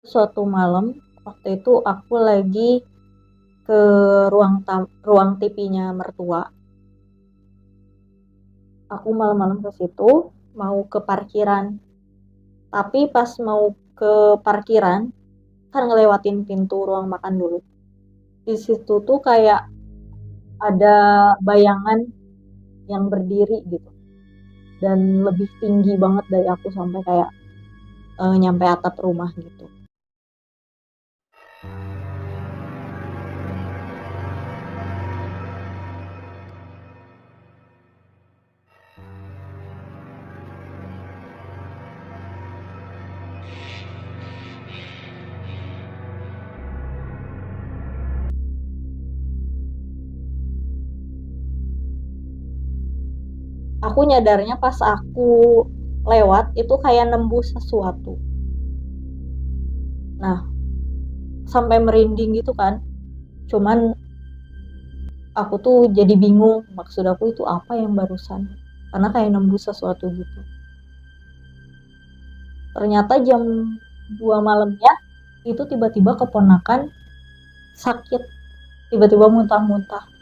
Suatu malam, waktu itu aku lagi ke ruang TV-nya mertua. Aku malam-malam ke situ, mau ke parkiran. Tapi pas mau ke parkiran, kan ngelewatin pintu ruang makan dulu. Di situ tuh kayak ada bayangan yang berdiri gitu. Dan lebih tinggi banget dari aku sampai kayak nyampe atap rumah gitu. Aku nyadarnya pas aku lewat itu kayak nembus sesuatu. Nah, sampai merinding gitu kan. Cuman aku tuh jadi bingung maksud aku itu apa yang barusan. Karena kayak nembus sesuatu gitu. Ternyata jam 2 malamnya itu tiba-tiba keponakan sakit. Tiba-tiba muntah-muntah.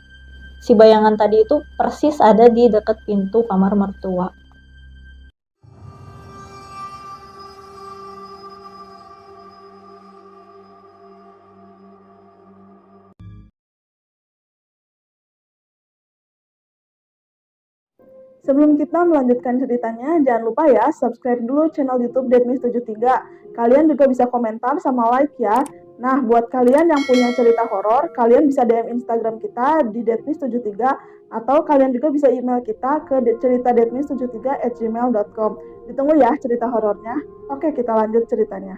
Si bayangan tadi itu persis ada di dekat pintu kamar mertua. Sebelum kita melanjutkan ceritanya, jangan lupa ya subscribe dulu channel YouTube Deadmis73. Kalian juga bisa komentar sama like ya. Nah, buat kalian yang punya cerita horor, kalian bisa DM Instagram kita di deadmis73 atau kalian juga bisa email kita ke ceritadedmis73@gmail.com. Ditunggu ya cerita horornya. Oke, kita lanjut ceritanya.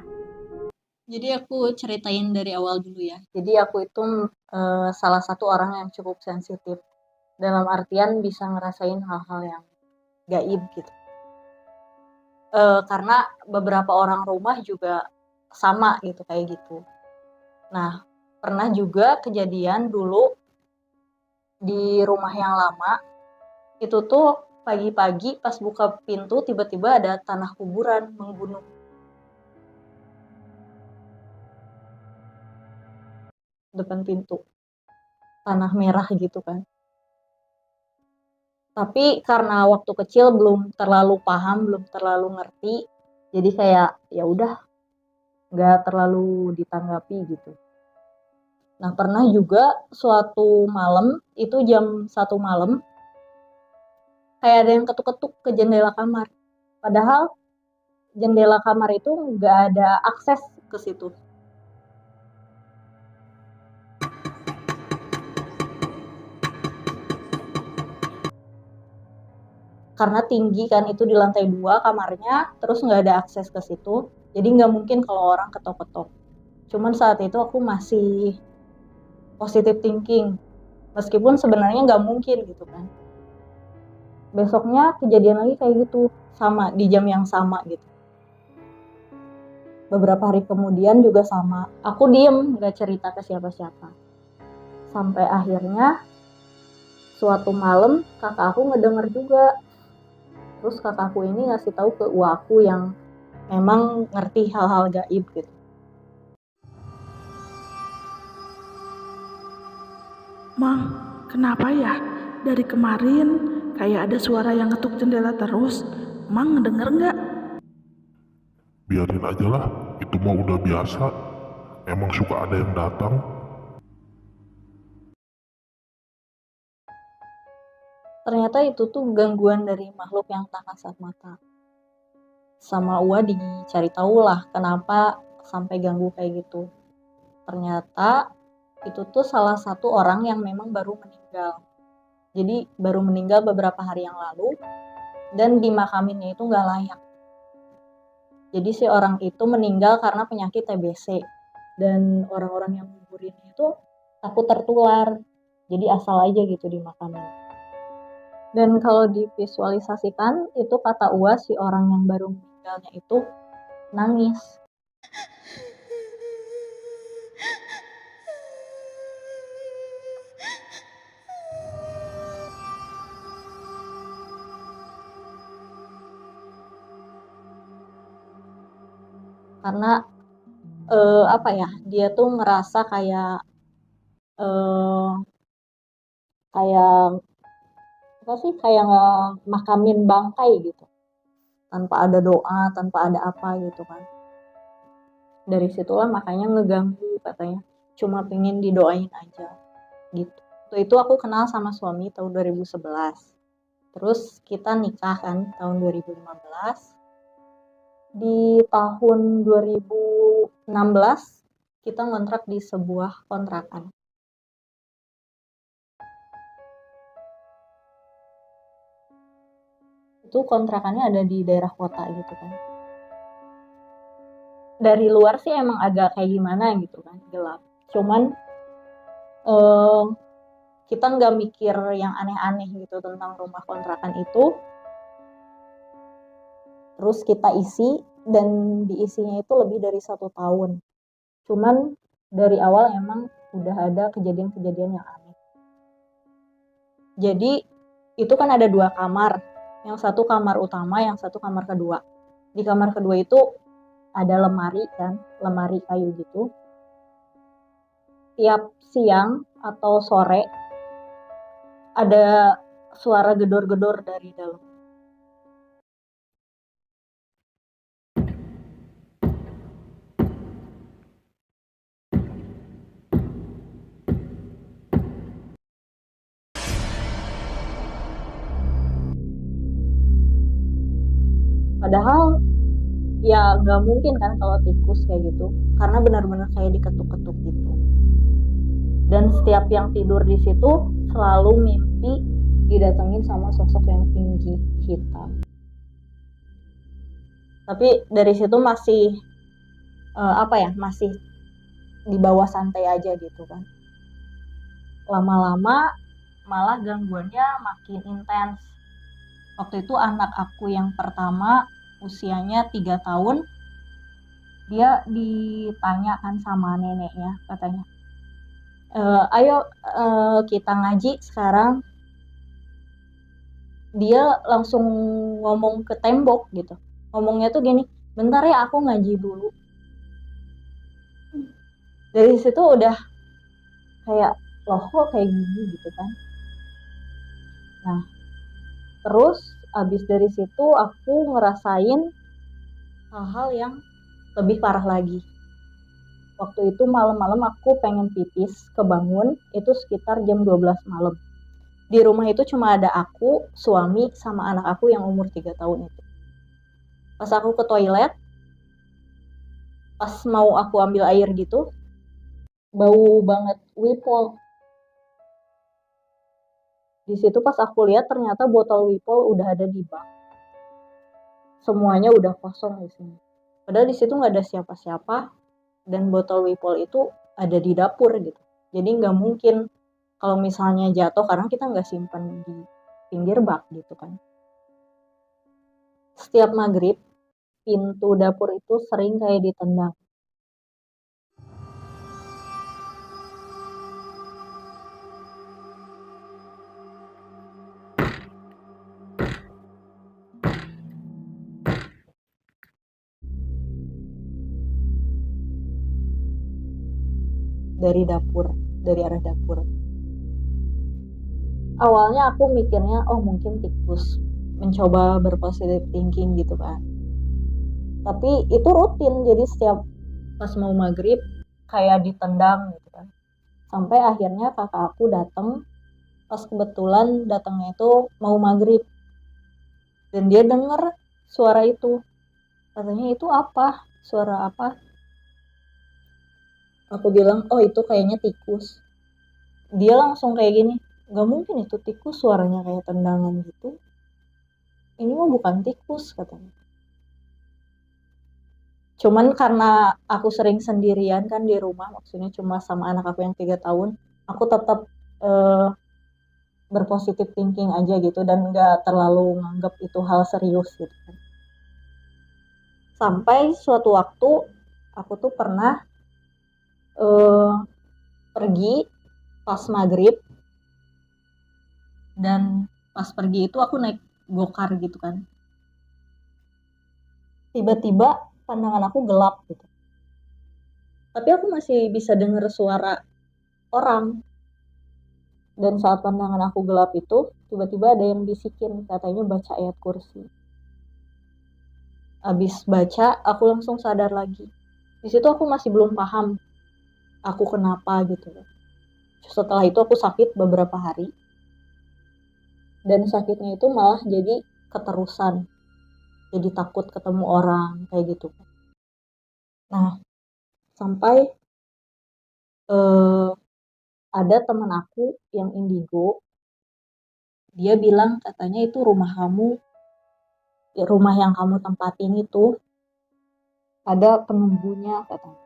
Jadi aku ceritain dari awal dulu ya. Jadi aku itu salah satu orang yang cukup sensitif. Dalam artian bisa ngerasain hal-hal yang gaib gitu. Karena beberapa orang rumah juga sama gitu kayak gitu. Nah, pernah juga kejadian dulu di rumah yang lama, itu tuh pagi-pagi pas buka pintu tiba-tiba ada tanah kuburan menggunung depan pintu. Tanah merah gitu kan. Tapi karena waktu kecil belum terlalu paham, belum terlalu ngerti, jadi kayak ya udah nggak terlalu ditanggapi gitu. Nah, pernah juga suatu malam, itu jam 1 malam, kayak ada yang ketuk-ketuk ke jendela kamar. Padahal jendela kamar itu nggak ada akses ke situ. Karena tinggi kan, itu di lantai 2 kamarnya, terus nggak ada akses ke situ. Jadi nggak mungkin kalau orang ketok-ketok. Cuman saat itu aku masih positive thinking. Meskipun sebenarnya nggak mungkin gitu kan. Besoknya kejadian lagi kayak gitu, sama di jam yang sama gitu. Beberapa hari kemudian juga sama. Aku diem, nggak cerita ke siapa-siapa. Sampai akhirnya suatu malam kakak aku ngedenger juga. Terus kakakku ini ngasih tahu ke uaku yang memang ngerti hal-hal gaib gitu. Mang, kenapa ya? Dari kemarin kayak ada suara yang ngetuk jendela terus. Mang ngedenger nggak? Biarin aja lah, itu mah udah biasa. Emang suka ada yang datang. Ternyata itu tuh gangguan dari makhluk yang tak kasat mata. Sama Ua dicari tahu lah kenapa sampai ganggu kayak gitu. Ternyata itu tuh salah satu orang yang memang baru meninggal. Jadi baru meninggal beberapa hari yang lalu dan dimakaminnya itu nggak layak. Jadi si orang itu meninggal karena penyakit TBC dan orang-orang yang nguburin itu takut tertular. Jadi asal aja gitu dimakamin. Dan kalau divisualisasikan itu kata Ua si orang yang baru meninggalnya itu nangis. Karena apa ya, dia tuh ngerasa kayak eh, kayak apa sih, kayak makamin bangkai gitu, tanpa ada doa, tanpa ada apa gitu kan. Dari situlah makanya ngeganggu katanya, cuma pengen didoain aja gitu. Waktu itu aku kenal sama suami tahun 2011, terus kita nikah kan tahun 2015. Di tahun 2016 kita ngontrak di sebuah kontrakan. Itu kontrakannya ada di daerah kota gitu kan. Dari luar sih emang agak kayak gimana gitu kan, gelap. Cuman eh, kita nggak mikir yang aneh-aneh gitu tentang rumah kontrakan itu. Terus kita isi, dan diisinya itu lebih dari 1 tahun. Cuman dari awal emang udah ada kejadian-kejadian yang aneh. Jadi itu kan ada 2 kamar, yang satu kamar utama, yang satu kamar kedua. Di kamar kedua itu ada lemari kan, lemari kayu gitu. Tiap siang atau sore ada suara gedor-gedor dari dalam. Padahal ya nggak mungkin kan kalau tikus kayak gitu, karena benar-benar kayak diketuk-ketuk gitu. Dan setiap yang tidur di situ selalu mimpi didatengin sama sosok yang tinggi hitam. Tapi dari situ masih apa ya, masih di bawah santai aja gitu kan. Lama-lama malah gangguannya makin intens. Waktu itu anak aku yang pertama usianya 3 tahun, dia ditanyakan sama neneknya katanya, ayo kita ngaji sekarang. Dia langsung ngomong ke tembok gitu. Ngomongnya tuh gini, bentar ya aku ngaji dulu. Dari situ udah kayak, loh kok kayak gini gitu kan. Nah, terus abis dari situ aku ngerasain hal-hal yang lebih parah lagi. Waktu itu malam-malam aku pengen pipis, kebangun, itu sekitar jam 12 malam. Di rumah itu cuma ada aku, suami, sama anak aku yang umur 3 tahun itu. Pas aku ke toilet, pas mau aku ambil air gitu, bau banget Wipol. Di situ pas aku lihat ternyata botol Wipol udah ada di bak. Semuanya udah kosong di sini. Padahal di situ nggak ada siapa-siapa, dan botol Wipol itu ada di dapur gitu. Jadi nggak mungkin kalau misalnya jatuh, karena kita nggak simpan di pinggir bak gitu kan. Setiap maghrib pintu dapur itu sering kayak ditendang. Dari dapur, dari arah dapur. Awalnya aku mikirnya, oh mungkin tikus, mencoba berpositif thinking gitu kan. Tapi itu rutin, jadi setiap pas mau maghrib kayak ditendang gitu kan. Sampai akhirnya kakak aku datang, pas kebetulan datangnya itu mau maghrib, dan dia denger suara itu. Katanya, itu apa? Suara apa? Aku bilang, oh itu kayaknya tikus. Dia langsung kayak gini, gak mungkin itu tikus, suaranya kayak tendangan gitu. Ini mah bukan tikus katanya. Cuman karena aku sering sendirian kan di rumah, maksudnya cuma sama anak aku yang 3 tahun, aku tetap eh, berpositif thinking aja gitu, dan nggak terlalu nganggap itu hal serius gitu kan. Sampai suatu waktu aku tuh pernah eh, pergi pas maghrib, dan pas pergi itu aku naik gokar gitu kan. Tiba-tiba pandangan aku gelap gitu. Tapi aku masih bisa dengar suara orang. Dan saat pandangan aku gelap itu, tiba-tiba ada yang bisikin, katanya baca ayat kursi. Abis baca, aku langsung sadar lagi. Di situ aku masih belum paham aku kenapa gitu. Setelah itu aku sakit beberapa hari. Dan sakitnya itu malah jadi keterusan. Jadi takut ketemu orang, kayak gitu. Nah, sampai eh, ada teman aku yang indigo, dia bilang katanya itu rumah kamu, rumah yang kamu tempatin itu ada penunggunya katanya.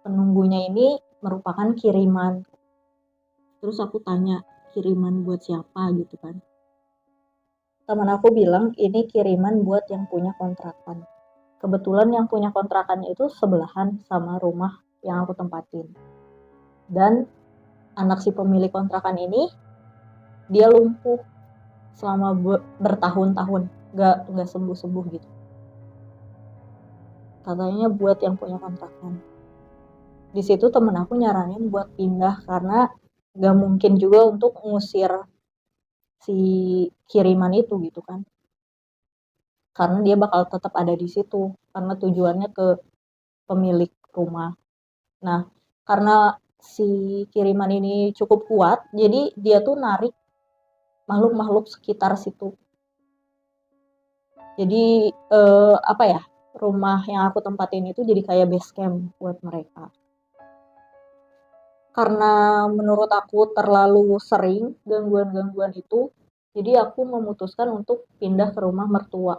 Penunggunya ini merupakan kiriman. Terus aku tanya, kiriman buat siapa gitu kan. Teman aku bilang ini kiriman buat yang punya kontrakan. Kebetulan yang punya kontrakan itu sebelahan sama rumah yang aku tempatin. Dan anak si pemilik kontrakan ini, dia lumpuh selama bertahun-tahun, nggak sembuh-sembuh gitu. Katanya buat yang punya kontrakan. Di situ temen aku nyaranin buat pindah karena nggak mungkin juga untuk ngusir si kiriman itu gitu kan. Karena dia bakal tetap ada di situ karena tujuannya ke pemilik rumah. Nah, karena si kiriman ini cukup kuat, jadi dia tuh narik makhluk-makhluk sekitar situ. Jadi apa ya, rumah yang aku tempatin itu jadi kayak base camp buat mereka. Karena menurut aku terlalu sering gangguan-gangguan itu, jadi aku memutuskan untuk pindah ke rumah mertua.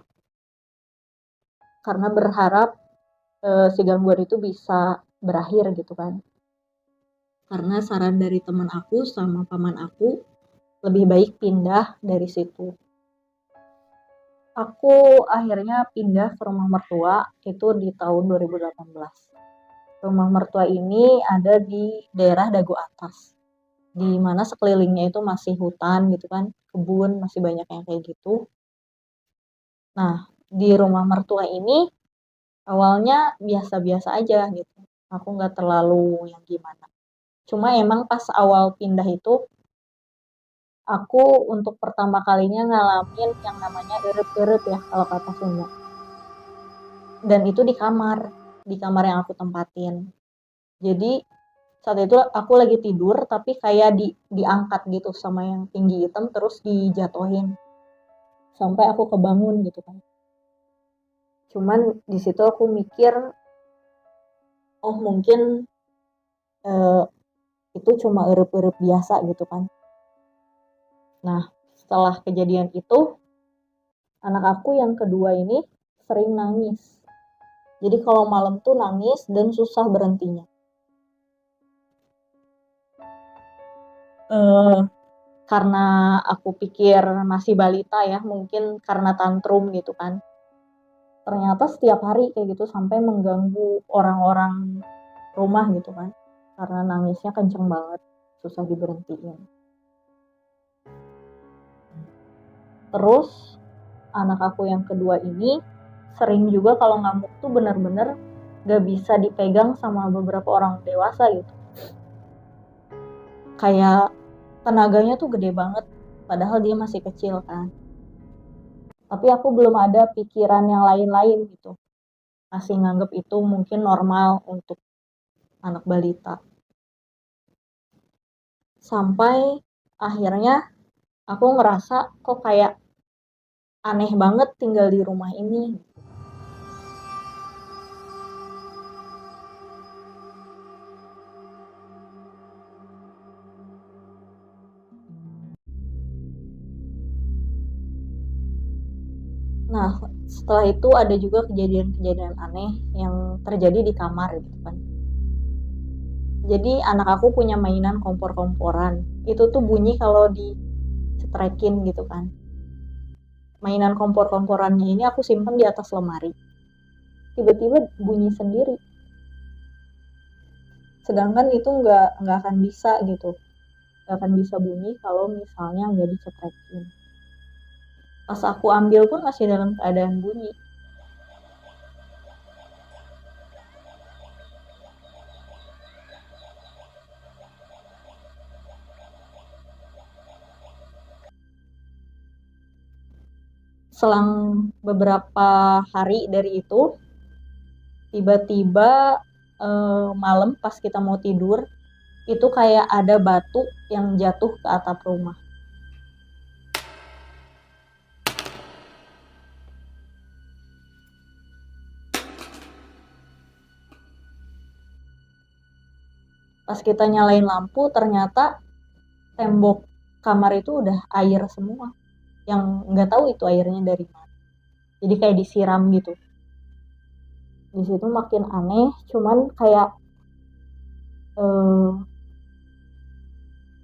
Karena berharap si gangguan itu bisa berakhir gitu kan. Karena saran dari teman aku sama paman aku, lebih baik pindah dari situ. Aku akhirnya pindah ke rumah mertua itu di tahun 2018. Rumah mertua ini ada di daerah Dago Atas, di mana sekelilingnya itu masih hutan gitu kan, kebun, masih banyak yang kayak gitu. Nah, di rumah mertua ini awalnya biasa-biasa aja gitu. Aku nggak terlalu yang gimana. Cuma emang pas awal pindah itu, aku untuk pertama kalinya ngalamin yang namanya erep-erep ya kalau kata Sunda. Dan itu di kamar yang aku tempatin. Jadi saat itu aku lagi tidur tapi kayak diangkat gitu sama yang tinggi hitam terus dijatuhin sampai aku kebangun gitu kan. Cuman di situ aku mikir, oh mungkin eh, itu cuma erup-erup biasa gitu kan. Nah, setelah kejadian itu, anak aku yang kedua ini sering nangis. Jadi kalau malam tuh nangis dan susah berhentinya. Eh, karena aku pikir masih balita ya, mungkin karena tantrum gitu kan. Ternyata setiap hari kayak gitu sampai mengganggu orang-orang rumah gitu kan. Karena nangisnya kenceng banget, susah diberhentiin. Terus anak aku yang kedua ini sering juga kalau ngamuk tuh benar-benar gak bisa dipegang sama beberapa orang dewasa gitu. Kayak tenaganya tuh gede banget, padahal dia masih kecil kan. Tapi aku belum ada pikiran yang lain-lain gitu. Masih nganggep itu mungkin normal untuk anak balita. Sampai akhirnya aku ngerasa kok kayak aneh banget tinggal di rumah ini. Nah, setelah itu ada juga kejadian-kejadian aneh yang terjadi di kamar gitu kan. Jadi anak aku punya mainan kompor-komporan. Itu tuh bunyi kalau dicetrekin gitu kan. Mainan kompor-komporannya ini aku simpen di atas lemari. Tiba-tiba bunyi sendiri. Sedangkan itu nggak akan bisa gitu. Nggak akan bisa bunyi kalau misalnya nggak dicetrekin. Pas aku ambil pun masih dalam keadaan bunyi. Selang beberapa hari dari itu, tiba-tiba malam pas kita mau tidur, itu kayak ada batu yang jatuh ke atap rumah. Pas kita nyalain lampu, ternyata tembok kamar itu udah air semua. Yang nggak tahu itu airnya dari mana. Jadi kayak disiram gitu. Di situ makin aneh, cuman kayak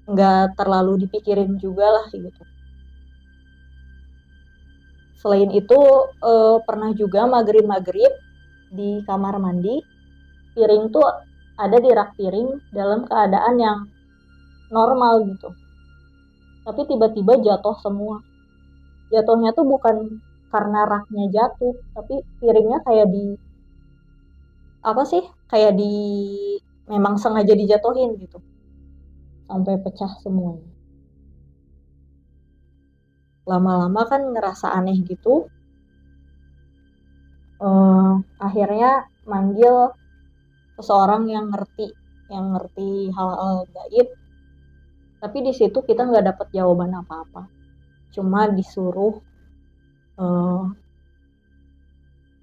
nggak terlalu dipikirin juga lah gitu. Selain itu pernah juga maghrib di kamar mandi, piring tuh ada di rak piring dalam keadaan yang normal gitu. Tapi tiba-tiba jatuh semua. Jatuhnya tuh bukan karena raknya jatuh, tapi piringnya kayak di apa sih? Kayak di memang sengaja dijatuhin gitu. Sampai pecah semuanya. Lama-lama kan ngerasa aneh gitu. Akhirnya manggil seseorang yang ngerti hal-hal gaib. Tapi di situ kita nggak dapet jawaban apa-apa. Cuma disuruh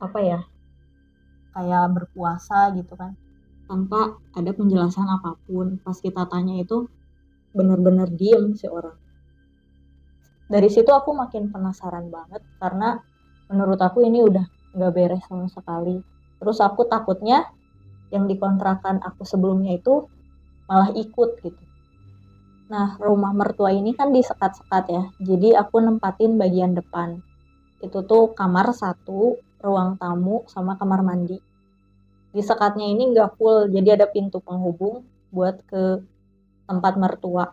apa ya, kayak berpuasa gitu kan, tanpa ada penjelasan apapun. Pas kita tanya itu bener-bener diem si orang. Dari situ aku makin penasaran banget karena menurut aku ini udah nggak beres sama sekali. Terus aku takutnya yang dikontrakan aku sebelumnya itu malah ikut gitu. Nah, rumah mertua ini kan disekat-sekat ya. Jadi aku nempatin bagian depan. Itu tuh kamar satu, ruang tamu, sama kamar mandi. Di sekatnya ini nggak full, jadi ada pintu penghubung buat ke tempat mertua.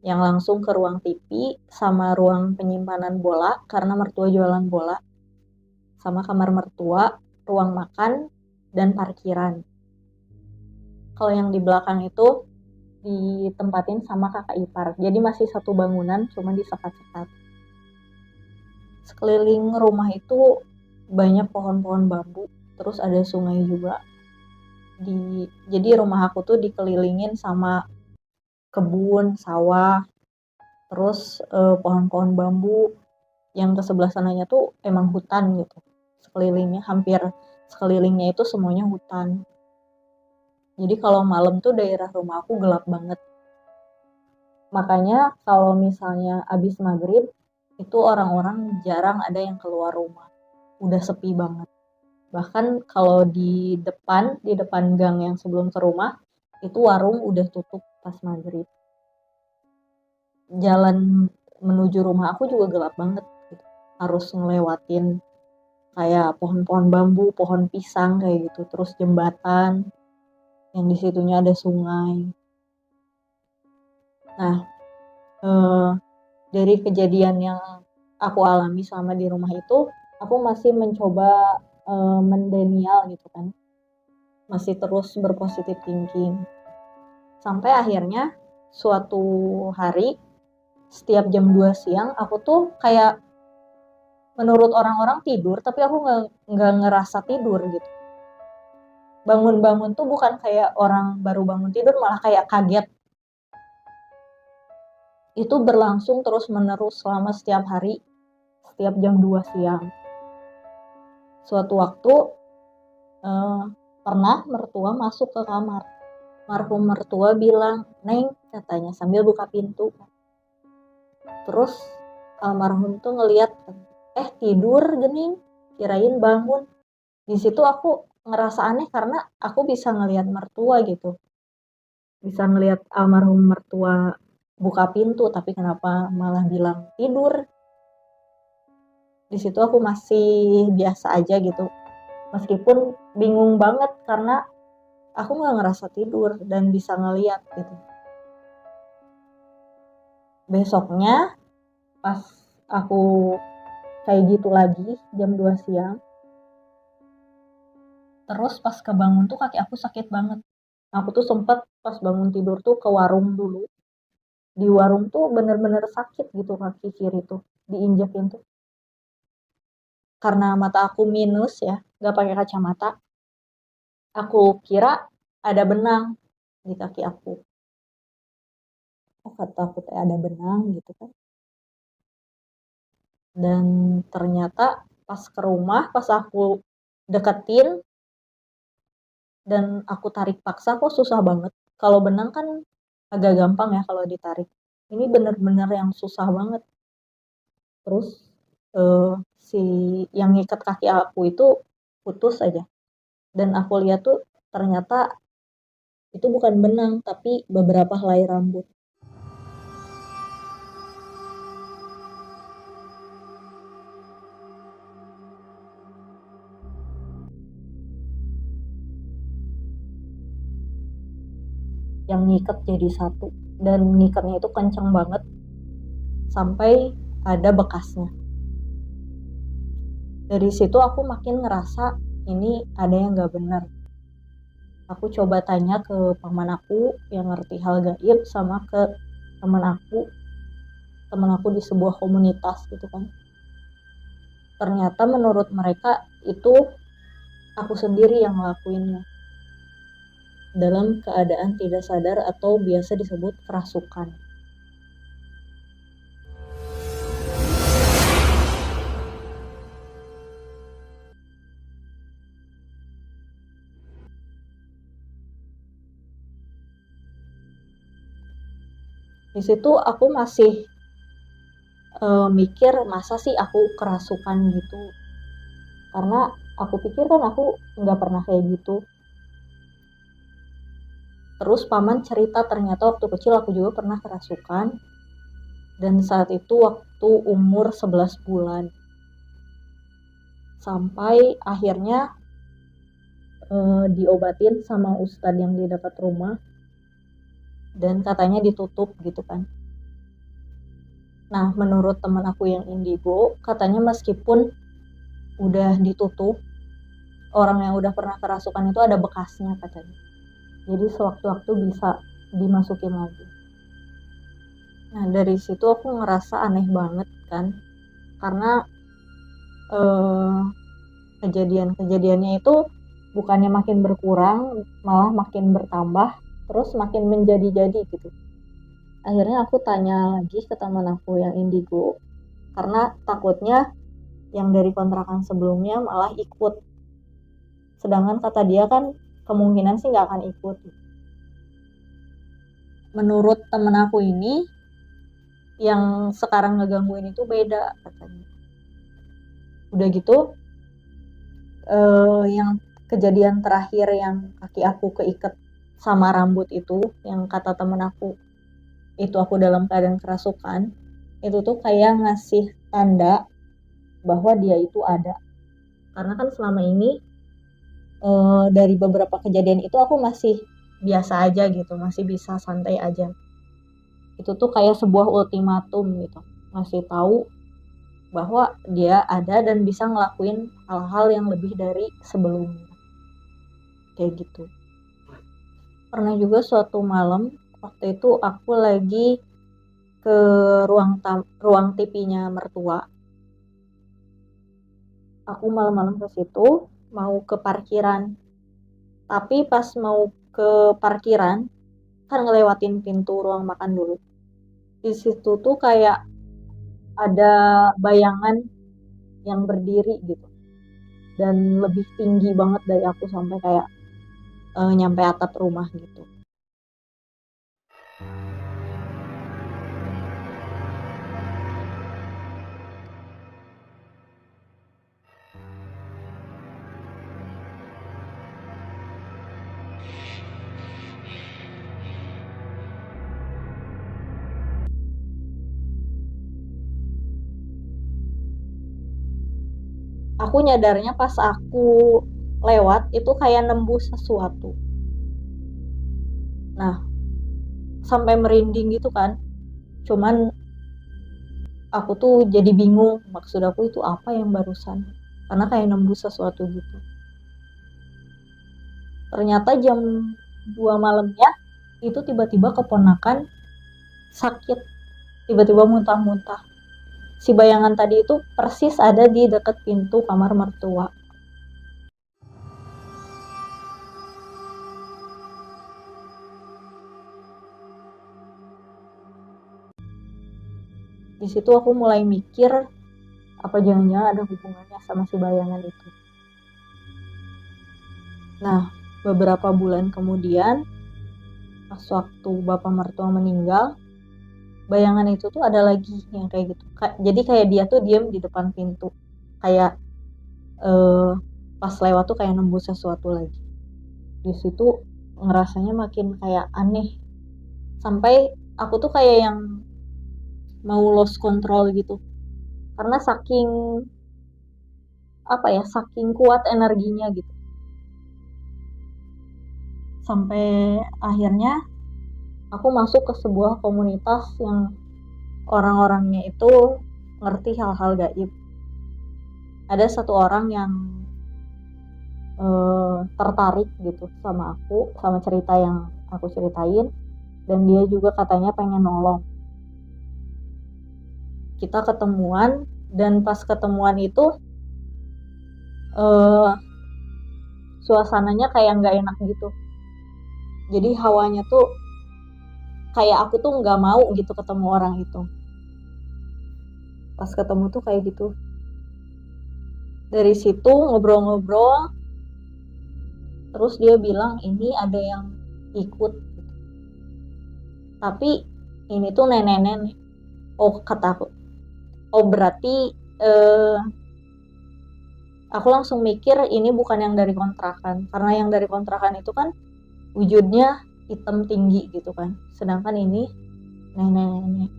Yang langsung ke ruang TV, sama ruang penyimpanan bola, karena mertua jualan bola. Sama kamar mertua, ruang makan, dan parkiran. Kalau yang di belakang itu ditempatin sama kakak ipar. Jadi masih satu bangunan, cuma disekat-sekat. Sekeliling rumah itu banyak pohon-pohon bambu, terus ada sungai juga. Jadi rumah aku tuh dikelilingin sama kebun, sawah, terus pohon-pohon bambu. Yang ke sebelah sananya tuh emang hutan gitu. Hampir sekelilingnya itu semuanya hutan. Jadi kalau malam tuh daerah rumah aku gelap banget. Makanya kalau misalnya abis maghrib, itu orang-orang jarang ada yang keluar rumah. Udah sepi banget. Bahkan kalau di depan gang yang sebelum ke rumah, itu warung udah tutup pas maghrib. Jalan menuju rumah aku juga gelap banget gitu. Harus ngelewatin kayak pohon-pohon bambu, pohon pisang kayak gitu, terus jembatan yang di situnya ada sungai. Nah, dari kejadian yang aku alami selama di rumah itu, aku masih mencoba mendenial gitu kan, masih terus berpositif thinking. Sampai akhirnya suatu hari setiap jam 2 siang aku tuh kayak menurut orang-orang tidur, tapi aku nggak ngerasa tidur gitu. Bangun-bangun tuh bukan kayak orang baru bangun tidur, malah kayak kaget. Itu berlangsung terus-menerus selama setiap hari, setiap jam 2 siang. Suatu waktu pernah mertua masuk ke kamar. Marhum mertua bilang, "Neng," katanya sambil buka pintu. Terus almarhum tuh ngeliat, tidur gening, kirain bangun. Di situ aku ngerasa aneh karena aku bisa ngelihat mertua gitu. Bisa ngelihat almarhum mertua buka pintu, tapi kenapa malah bilang tidur? Di situ aku masih biasa aja gitu. Meskipun bingung banget karena aku nggak ngerasa tidur dan bisa ngeliat gitu. Besoknya pas aku kayak gitu lagi jam 2 siang, terus pas kebangun tuh kaki aku sakit banget. Aku tuh sempet pas bangun tidur tuh ke warung dulu. Di warung tuh bener-bener sakit gitu kaki kiri tuh, diinjekin tuh. karena mata aku minus ya, nggak pakai kacamata, aku kira ada benang di kaki aku. Oh, kata aku teh ada benang gitu kan. Dan ternyata pas ke rumah, pas aku deketin dan aku tarik paksa kok susah banget. Kalau benang kan agak gampang ya kalau ditarik. Ini bener-bener yang susah banget. Terus si yang ngikat kaki aku itu putus aja. Dan aku lihat tuh ternyata itu bukan benang tapi beberapa helai rambut. Yang ngikat jadi satu dan ngikatnya itu kenceng banget sampai ada bekasnya. Dari situ aku makin ngerasa ini ada yang gak benar. Aku coba tanya ke paman aku yang ngerti hal gaib sama ke teman aku di sebuah komunitas gitu kan. Ternyata menurut mereka itu aku sendiri yang ngelakuinnya dalam keadaan tidak sadar atau biasa disebut kerasukan. Di situ aku masih mikir masa sih aku kerasukan gitu, karena aku pikir kan aku nggak pernah kayak gitu. Terus paman cerita ternyata waktu kecil aku juga pernah kerasukan, dan saat itu waktu umur 11 bulan. Sampai akhirnya diobatin sama ustadz yang di dekat rumah, dan katanya ditutup gitu kan. Nah, menurut teman aku yang indigo, katanya meskipun udah ditutup, orang yang udah pernah kerasukan itu ada bekasnya katanya. Jadi sewaktu-waktu bisa dimasukin lagi. Nah, dari situ aku ngerasa aneh banget kan. Karena kejadian-kejadiannya itu bukannya makin berkurang, malah makin bertambah, terus makin menjadi-jadi gitu. Akhirnya aku tanya lagi ke teman aku yang indigo, karena takutnya yang dari kontrakan sebelumnya malah ikut. Sedangkan kata dia kan kemungkinan sih nggak akan ikut. Menurut temen aku ini, yang sekarang ngegangguin itu beda katanya. Udah gitu, yang kejadian terakhir yang kaki aku keikat sama rambut itu, yang kata temen aku, itu aku dalam keadaan kerasukan, itu tuh kayak ngasih tanda bahwa dia itu ada. Karena kan selama ini dari beberapa kejadian itu aku masih biasa aja gitu, masih bisa santai aja. Itu tuh kayak sebuah ultimatum gitu, ngasih tahu bahwa dia ada dan bisa ngelakuin hal-hal yang lebih dari sebelumnya. Kayak gitu. Pernah juga suatu malam, waktu itu aku lagi ke ruang TV-nya mertua. Aku malam-malam ke situ mau ke parkiran. Tapi pas mau ke parkiran kan ngelewatin pintu ruang makan dulu. Di situ tuh kayak ada bayangan yang berdiri gitu. Dan lebih tinggi banget dari aku sampai kayak nyampe atap rumah gitu. Aku nyadarnya pas aku lewat itu kayak nembus sesuatu. Nah, sampai merinding gitu kan. Cuman aku tuh jadi bingung maksud aku itu apa yang barusan. Karena kayak nembus sesuatu gitu. Ternyata jam 2 malamnya itu tiba-tiba keponakan sakit. Tiba-tiba muntah-muntah. si bayangan tadi itu persis ada di dekat pintu kamar mertua. Di situ aku mulai mikir, apa jangan-jangan ada hubungannya sama si bayangan itu. Nah, beberapa bulan kemudian, pas waktu bapak mertua meninggal, bayangan itu tuh ada lagi yang kayak gitu. Jadi kayak dia tuh diem di depan pintu. Kayak pas lewat tuh kayak nembus sesuatu lagi. Di situ ngerasanya makin kayak aneh. Sampai aku tuh kayak yang mau lost control gitu. Karena saking kuat energinya gitu. Sampai akhirnya aku masuk ke sebuah komunitas yang orang-orangnya itu ngerti hal-hal gaib. Ada satu orang yang tertarik gitu sama aku, sama cerita yang aku ceritain, dan dia juga katanya pengen nolong. Kita ketemuan, dan pas ketemuan itu suasananya kayak nggak enak gitu. Jadi hawanya tuh kayak aku tuh nggak mau gitu ketemu orang itu. Pas ketemu tuh kayak gitu. Dari situ ngobrol-ngobrol, terus dia bilang ini ada yang ikut. Tapi ini tuh nenek-nenek. Oh, kata aku. Oh, berarti aku langsung mikir ini bukan yang dari kontrakan. Karena yang dari kontrakan itu kan wujudnya hitam tinggi gitu kan. Sedangkan ini nenek-nenek.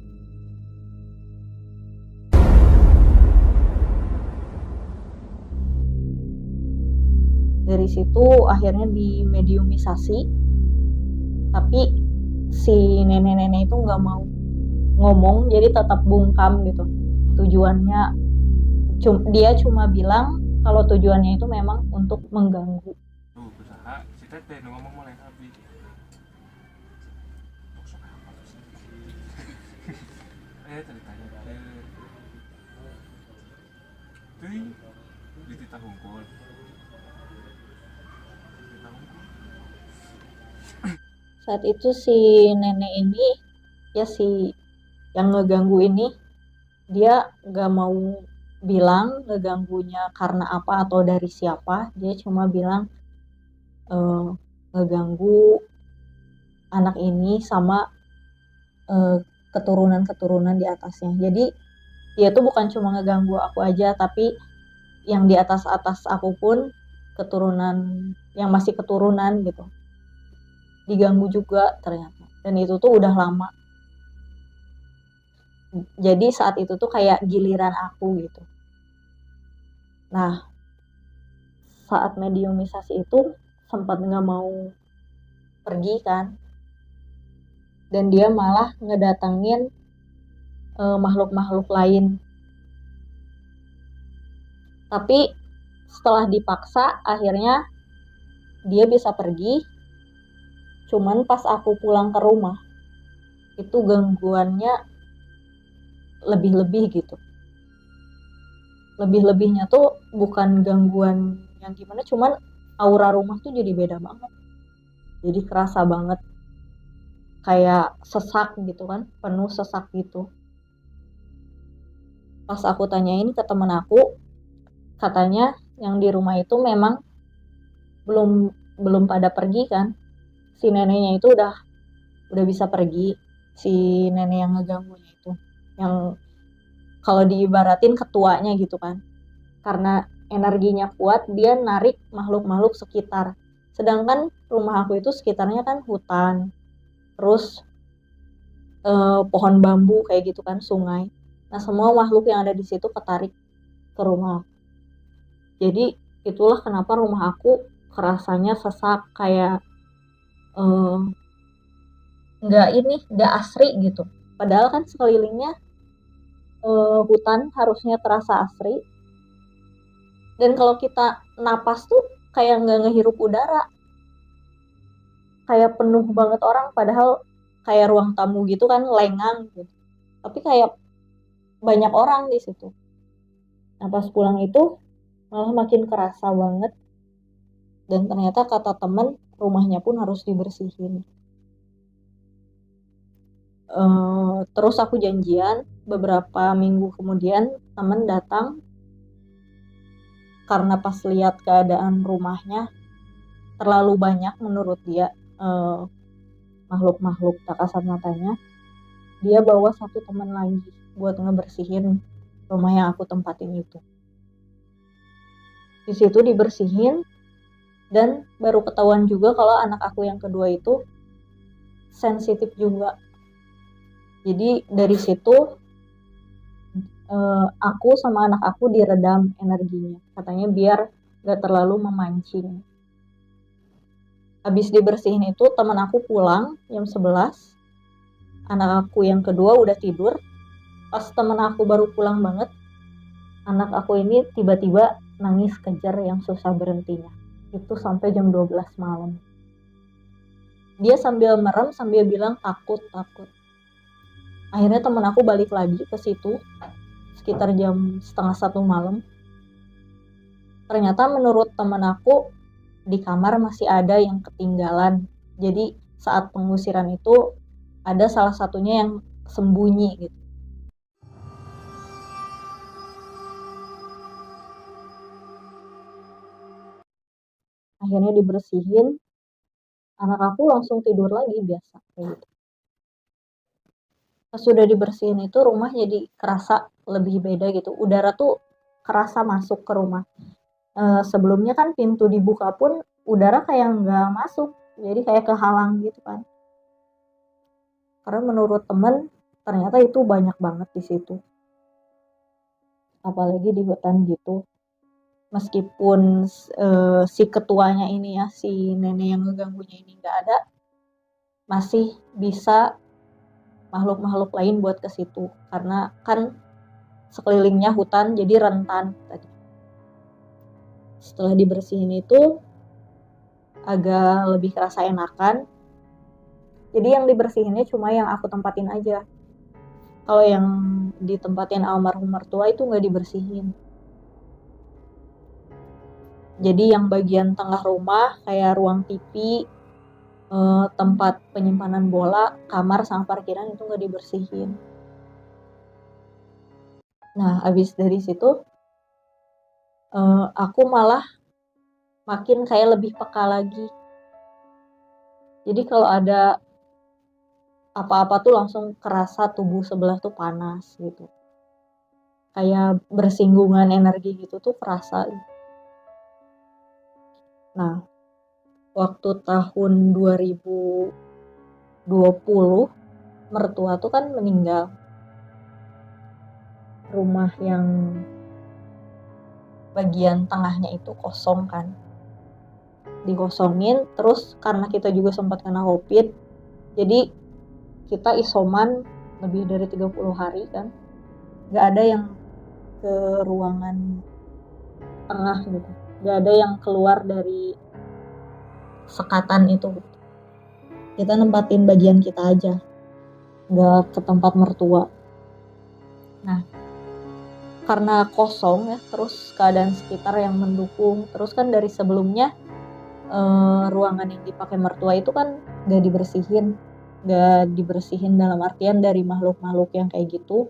Dari situ akhirnya dimediumisasi. Tapi si nenek-nenek itu nggak mau ngomong, jadi tetap bungkam gitu. Tujuannya dia cuma bilang kalau tujuannya itu memang untuk mengganggu. Tuh berusaha si teteh ngomong mulai habis. Ceritanya di titah hungkul. Saat itu si nenek ini, ya si yang ngeganggu ini, dia nggak mau bilang ngeganggunya karena apa atau dari siapa. Dia cuma bilang ngeganggu anak ini sama keturunan-keturunan di atasnya. Jadi dia tuh bukan cuma ngeganggu aku aja, tapi yang di atas-atas aku pun keturunan yang masih keturunan gitu diganggu juga ternyata. Dan itu tuh udah lama. Jadi saat itu tuh kayak giliran aku gitu. Nah, saat mediumisasi itu sempat nggak mau pergi kan, dan dia malah ngedatengin makhluk-makhluk lain. Tapi setelah dipaksa akhirnya dia bisa pergi. Cuman pas aku pulang ke rumah itu gangguannya lebih-lebih gitu. Lebih-lebihnya tuh bukan gangguan yang gimana, cuman aura rumah tuh jadi beda banget. Jadi kerasa banget kayak sesak gitu kan, penuh sesak gitu. Pas aku tanyain ke temen aku, katanya yang di rumah itu memang belum pada pergi kan. Si neneknya itu udah bisa pergi, si nenek yang ngeganggunya itu, yang kalau diibaratin ketuanya gitu kan, karena energinya kuat dia narik makhluk-makhluk sekitar. Sedangkan rumah aku itu sekitarnya kan hutan, terus pohon bambu kayak gitu kan, sungai. Nah semua makhluk yang ada di situ ketarik ke rumah aku. Jadi itulah kenapa rumah aku kerasanya sesak, kayak nggak asri gitu. Padahal kan sekelilingnya hutan harusnya terasa asri. Dan kalau kita napas tuh kayak nggak ngehirup udara, kayak penuh banget orang. Padahal kayak ruang tamu gitu kan, lengang gitu. Tapi kayak banyak orang di situ. Nah pas pulang itu malah makin kerasa banget, dan ternyata kata temen rumahnya pun harus dibersihin. Terus aku janjian, beberapa minggu kemudian temen datang, karena pas lihat keadaan rumahnya terlalu banyak menurut dia makhluk-makhluk tak kasat matanya, dia bawa satu teman lagi buat ngebersihin rumah yang aku tempatin itu. Di situ dibersihin, dan baru ketahuan juga kalau anak aku yang kedua itu sensitif juga. Jadi dari situ aku sama anak aku diredam energinya, katanya biar gak terlalu memancing. Habis dibersihin itu teman aku pulang jam 11, anak aku yang kedua udah tidur. Pas teman aku baru pulang banget, anak aku ini tiba-tiba nangis kejar yang susah berhentinya. Itu sampai jam 12 malam. Dia sambil merem sambil bilang takut. Akhirnya teman aku balik lagi ke situ sekitar jam 12:30 malam. Ternyata menurut teman aku di kamar masih ada yang ketinggalan. Jadi saat pengusiran itu ada salah satunya yang sembunyi gitu. Akhirnya dibersihin, anak aku langsung tidur lagi biasa kayak gitu. Pas sudah dibersihin itu rumah jadi kerasa lebih beda gitu. Udara tuh kerasa masuk ke rumah. Sebelumnya kan pintu dibuka pun udara kayak nggak masuk, jadi kayak kehalang gitu kan. Karena menurut temen ternyata itu banyak banget di situ. Apalagi di hutan gitu. Meskipun si ketuanya ini ya, si nenek yang ngeganggunya ini nggak ada, masih bisa makhluk-makhluk lain buat ke situ. Karena kan sekelilingnya hutan jadi rentan tadi. Setelah dibersihin itu agak lebih kerasa enakan. Jadi yang dibersihinnya cuma yang aku tempatin aja. Kalau yang ditempatin almarhum mertua itu nggak dibersihin. Jadi yang bagian tengah rumah kayak ruang TV, tempat penyimpanan bola, kamar sama parkiran itu nggak dibersihin. Nah abis dari situ aku malah makin kayak lebih peka lagi. Jadi kalau ada apa-apa tuh langsung kerasa tubuh sebelah tuh panas gitu. Kayak bersinggungan energi gitu tuh kerasa. Nah, waktu tahun 2020 mertua tuh kan meninggal. Rumah yang bagian tengahnya itu kosong kan. Dikosongin, terus karena kita juga sempat kena COVID, jadi kita isoman lebih dari 30 hari kan. Gak ada yang ke ruangan tengah gitu. Gak ada yang keluar dari sekatan itu. Kita nempatin bagian kita aja, gak ke tempat mertua. Nah, karena kosong ya, terus keadaan sekitar yang mendukung, terus kan dari sebelumnya ruangan yang dipakai mertua itu kan gak dibersihin dalam artian dari makhluk-makhluk yang kayak gitu.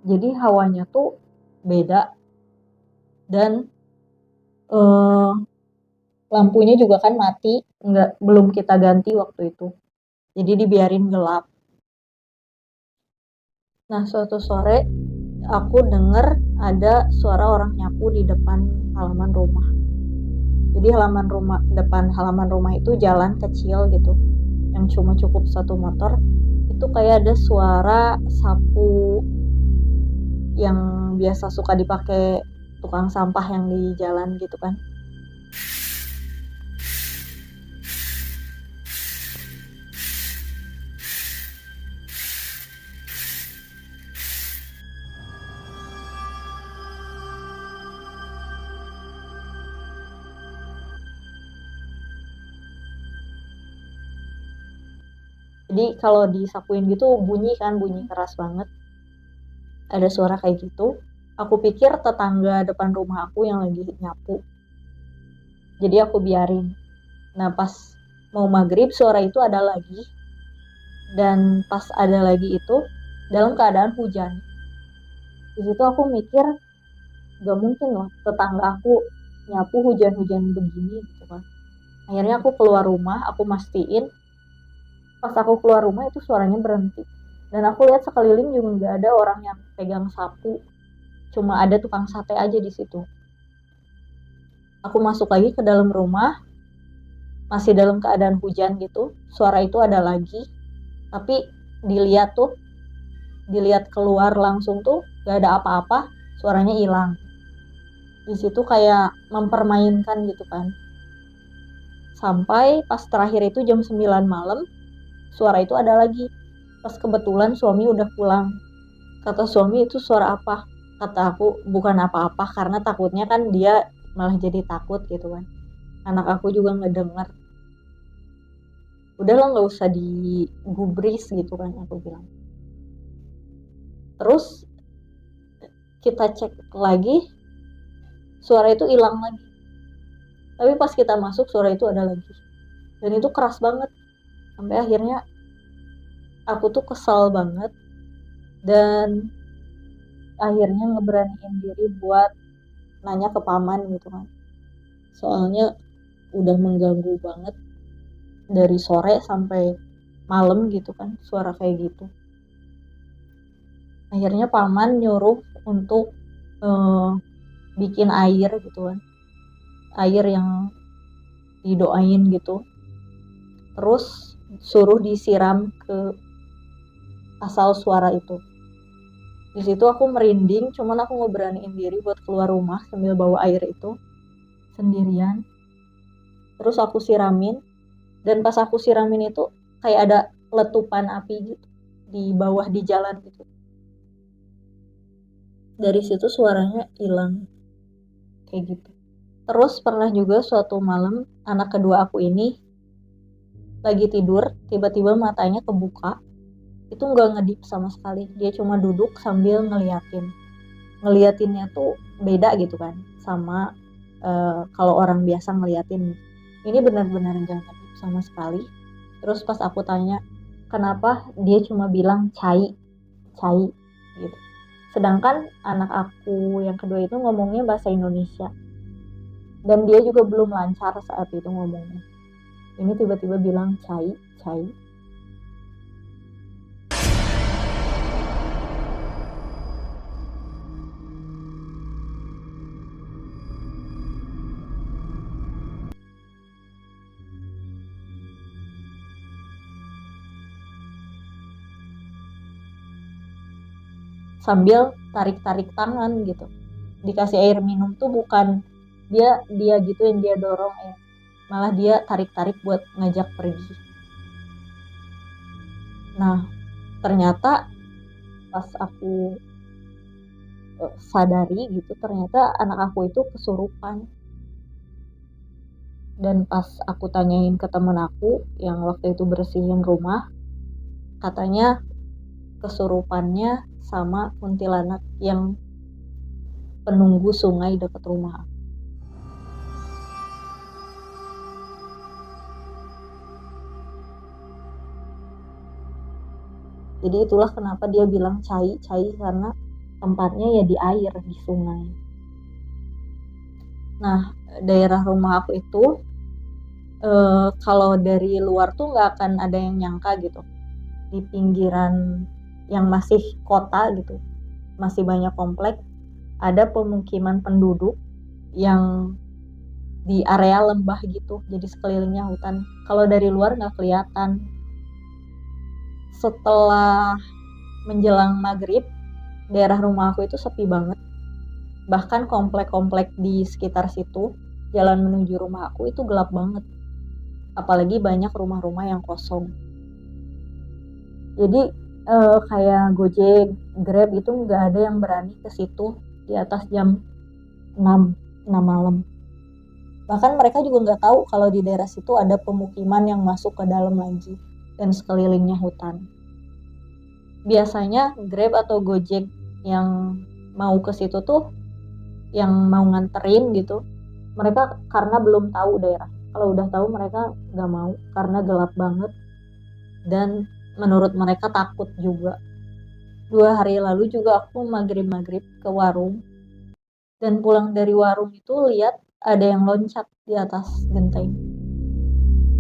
Jadi hawanya tuh beda, dan lampunya juga kan mati, belum kita ganti waktu itu. Jadi dibiarin gelap. Nah suatu sore aku denger ada suara orang nyapu di depan halaman rumah. Jadi depan halaman rumah itu jalan kecil gitu, yang cuma cukup satu motor. Itu kayak ada suara sapu yang biasa suka dipakai tukang sampah yang di jalan gitu kan. Jadi kalau disapuin gitu bunyi keras banget. ada suara kayak gitu. Aku pikir tetangga depan rumah aku yang lagi nyapu. Jadi aku biarin. Nah pas mau maghrib suara itu ada lagi. Dan pas ada lagi itu dalam keadaan hujan. Di situ aku mikir gak mungkin loh tetangga aku nyapu hujan-hujan begini gitu kan. Akhirnya aku keluar rumah, aku mastiin pas aku keluar rumah itu suaranya berhenti. Dan aku lihat sekeliling juga nggak ada orang yang pegang sapu, cuma ada tukang sate aja di situ. Aku masuk lagi ke dalam rumah, masih dalam keadaan hujan gitu. Suara itu ada lagi, tapi dilihat keluar langsung tuh nggak ada apa-apa, suaranya hilang. Di situ kayak mempermainkan gitu kan. Sampai pas terakhir itu jam 9 malam, suara itu ada lagi. Pas kebetulan suami udah pulang. Kata suami, itu suara apa? Kata aku, bukan apa-apa karena takutnya kan dia malah jadi takut gitu kan. Anak aku juga ngedenger. Udahlah nggak usah digubris gitu kan aku bilang. Terus kita cek lagi, suara itu hilang lagi. Tapi pas kita masuk suara itu ada lagi. Dan itu keras banget. Sampai akhirnya aku tuh kesal banget. Dan akhirnya ngeberaniin diri buat nanya ke paman gitu kan. Soalnya udah mengganggu banget. Dari sore sampai malam gitu kan. Suara kayak gitu. Akhirnya paman nyuruh untuk bikin air gitu kan. Air yang didoain gitu. Terus suruh disiram ke asal suara itu. Di situ aku merinding, cuman aku ngeberaniin diri buat keluar rumah sambil bawa air itu sendirian. Terus aku siramin, dan pas aku siramin itu kayak ada letupan api gitu di bawah di jalan gitu. Dari situ suaranya hilang kayak gitu. Terus pernah juga suatu malam anak kedua aku ini lagi tidur, tiba-tiba matanya kebuka. Itu nggak ngedip sama sekali, dia cuma duduk sambil ngeliatinnya tuh beda gitu kan sama kalau orang biasa ngeliatin. Ini benar-benar nggak ngedip sama sekali. Terus pas aku tanya kenapa, dia cuma bilang cai gitu. Sedangkan anak aku yang kedua itu ngomongnya bahasa Indonesia dan dia juga belum lancar saat itu ngomongnya. Ini tiba-tiba bilang cai. Sambil tarik-tarik tangan gitu. Dikasih air minum tuh bukan dia gituin, dia dorong ya. Malah dia tarik-tarik buat ngajak pergi. Nah, ternyata pas aku sadari gitu, ternyata anak aku itu kesurupan. Dan pas aku tanyain ke temen aku yang waktu itu bersihin rumah, katanya kesurupannya sama kuntilanak yang penunggu sungai dekat rumah. Jadi itulah kenapa dia bilang cai karena tempatnya ya di air, di sungai. Nah, daerah rumah aku itu kalau dari luar tuh nggak akan ada yang nyangka gitu. Di pinggiran yang masih kota gitu, masih banyak komplek, ada pemukiman penduduk yang di area lembah gitu, jadi sekelilingnya hutan. Kalau dari luar nggak kelihatan. Setelah menjelang maghrib, daerah rumah aku itu sepi banget. Bahkan komplek-komplek di sekitar situ, jalan menuju rumah aku itu gelap banget. Apalagi banyak rumah-rumah yang kosong. Jadi kayak Gojek, Grab itu nggak ada yang berani ke situ di atas jam 6 malam. Bahkan mereka juga nggak tahu kalau di daerah situ ada pemukiman yang masuk ke dalam lagi dan sekelilingnya hutan. Biasanya Grab atau Gojek yang mau ke situ tuh, yang mau nganterin gitu, mereka karena belum tahu daerah. Kalau udah tahu mereka nggak mau karena gelap banget dan menurut mereka takut juga. 2 hari lalu juga aku maghrib ke warung, dan pulang dari warung itu lihat ada yang loncat di atas genteng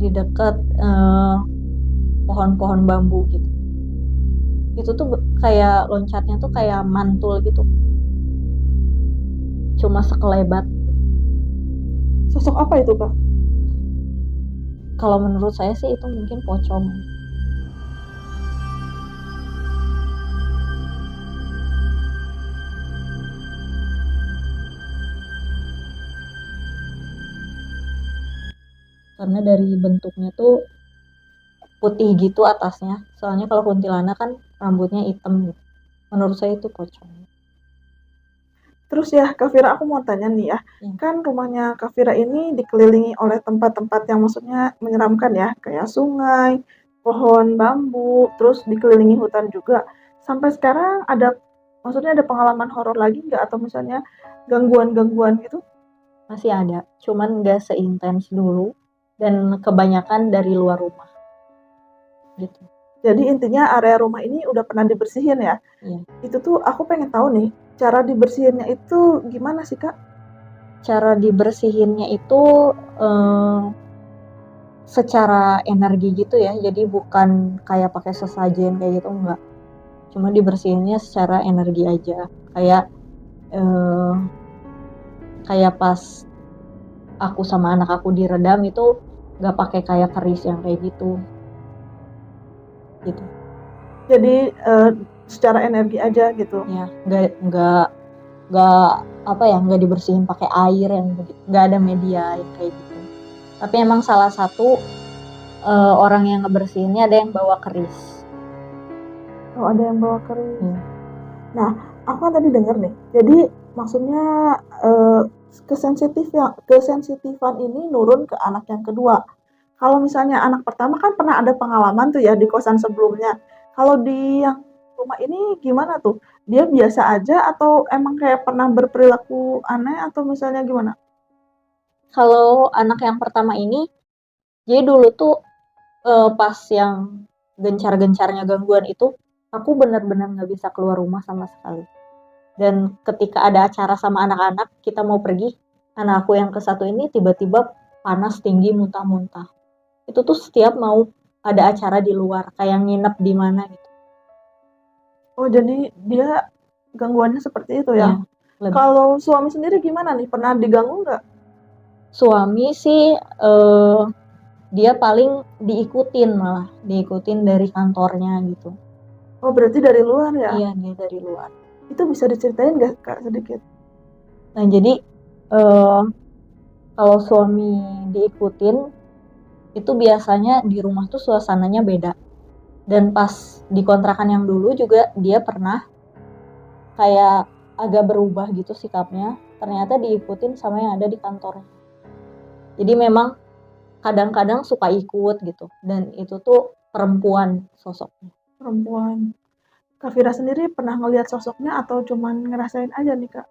di dekat pohon-pohon bambu gitu. Itu tuh kayak loncatnya tuh kayak mantul gitu, cuma sekelebat. Sosok apa itu, Kak? Kalau menurut saya sih itu mungkin pocong. Karena dari bentuknya tuh putih gitu atasnya. Soalnya kalau kuntilanak kan rambutnya hitam gitu. Menurut saya itu pocong. Terus ya, Kak Vira, aku mau tanya nih ya. Kan rumahnya Kak Vira ini dikelilingi oleh tempat-tempat yang maksudnya menyeramkan ya, kayak sungai, pohon bambu, terus dikelilingi hutan juga. Sampai sekarang maksudnya ada pengalaman horor lagi nggak? Atau misalnya gangguan-gangguan gitu? Masih ada, cuman nggak seintens dulu dan kebanyakan dari luar rumah. Gitu. Jadi intinya area rumah ini udah pernah dibersihin ya? Iya. Itu tuh aku pengen tahu nih, cara dibersihinnya itu gimana sih, Kak? Cara dibersihinnya itu secara energi gitu ya. Jadi bukan kayak pakai sesajen kayak gitu, enggak. Cuma dibersihinnya secara energi aja. Kayak pas aku sama anak aku diredam itu nggak pakai kayak keris yang kayak gitu. Jadi secara energi aja gitu. Ya, nggak dibersihin pakai air yang begitu, nggak ada media yang kayak gitu. Tapi emang salah satu orang yang ngebersihinnya ada yang bawa keris. Oh, ada yang bawa keris. Nah, aku kan tadi denger nih. Jadi maksudnya kesensitifan ini nurun ke anak yang kedua. Kalau misalnya anak pertama kan pernah ada pengalaman tuh ya di kosan sebelumnya. Kalau di yang rumah ini gimana tuh? Dia biasa aja atau emang kayak pernah berperilaku aneh atau misalnya gimana? Kalau anak yang pertama ini, jadi dulu tuh pas yang gencar-gencarnya gangguan itu, aku benar-benar nggak bisa keluar rumah sama sekali. Dan ketika ada acara sama anak-anak, kita mau pergi, anak aku yang ke satu ini tiba-tiba panas tinggi muntah-muntah. Itu tuh setiap mau ada acara di luar, kayak nginep di mana gitu. Oh, jadi dia gangguannya seperti itu ya? Kalau suami sendiri gimana nih? Pernah diganggu nggak? Suami sih dia paling diikutin dari kantornya gitu. Oh, berarti dari luar ya? Iya, dia dari luar. Itu bisa diceritain nggak, Kak, sedikit? Nah, jadi kalau suami diikutin, itu biasanya di rumah tuh suasananya beda. Dan pas di kontrakan yang dulu juga dia pernah kayak agak berubah gitu sikapnya. Ternyata diikutin sama yang ada di kantornya. Jadi memang kadang-kadang suka ikut gitu. Dan itu tuh perempuan sosoknya. Perempuan. Kak Vira sendiri pernah ngelihat sosoknya atau cuman ngerasain aja nih, Kak?